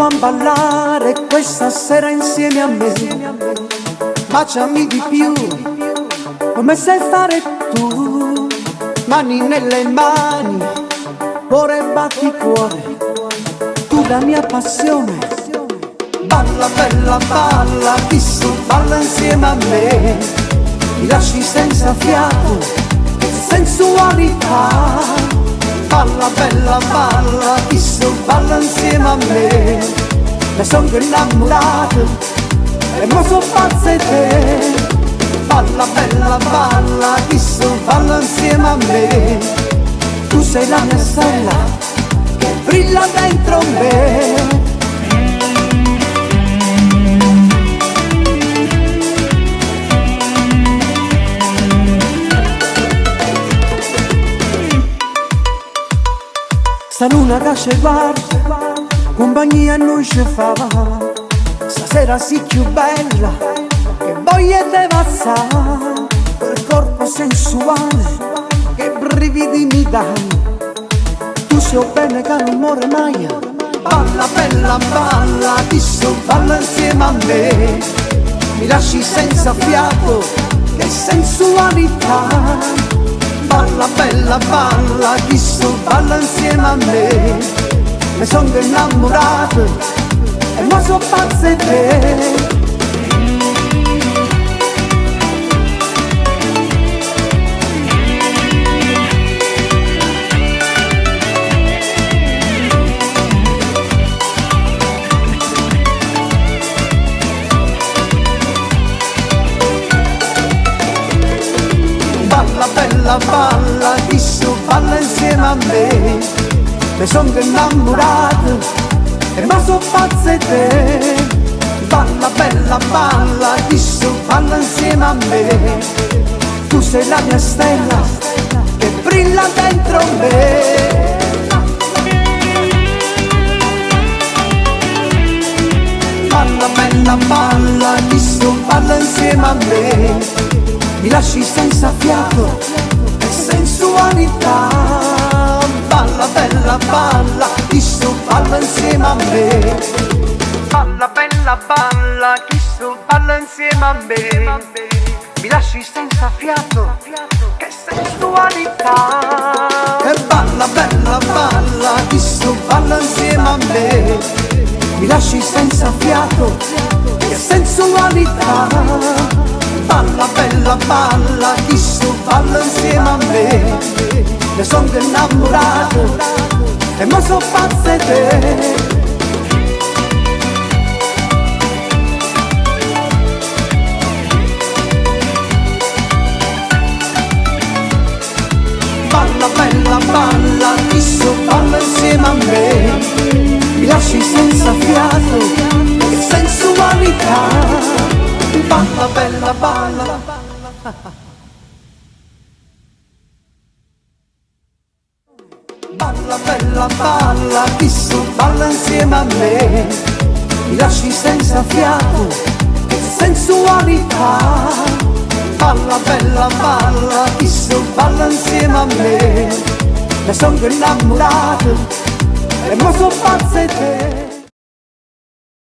a ballare questa sera insieme a me. Baciami di più, come sai fare tu. Mani nelle mani, cuore batti cuore, tu la mia passione. Balla bella balla, chi su balla insieme a me. Mi lasci senza fiato, sensualità. Balla bella balla, chi su balla insieme a me. Ne sono innamorato e mo so pazza di te. Balla bella balla, chi su balla insieme a me. Tu sei la mia stella che brilla dentro me. Sta luna che ci guarda, compagnia a noi ci fa. Stasera sì più bella, che voglia di passare. Quel corpo sensuale, che brividi mi danno. Tu sai bene che non muore mai. Balla bella balla, chi su balla insieme a me. Mi lasci senza fiato, che sensualità. Balla bella balla, chi su balla insieme a me. Mi sono innamorato e mo so pazza di te. Balla bella balla, chi su balla insieme a me. Mi sono innamorato e mo so pazza di te. Balla bella balla, chi su balla insieme a me. Tu sei la mia stella che brilla dentro me. Balla bella balla, chi su balla insieme a me. Mi lasci senza fiato e sensualità. Balla bella balla, chi su balla insieme a me. Balla bella balla, chi su balla insieme a me. Mi lasci senza fiato, che sensualità. E balla bella balla, chi su balla insieme a me. Mi lasci senza fiato, che sensualità. Balla bella balla, chi su balla insieme a me. Ne sono innamorato e mo so pazza di te. Balla bella balla, chi su balla insieme a me. Mi lasci senza fiato, che sensualità. Balla bella balla. Balla bella balla, chi su balla insieme a me. Mi lasci senza fiato, che sensualità. Balla bella balla, chi su balla insieme a me. Ne sono innamorato e mo so pazza di te.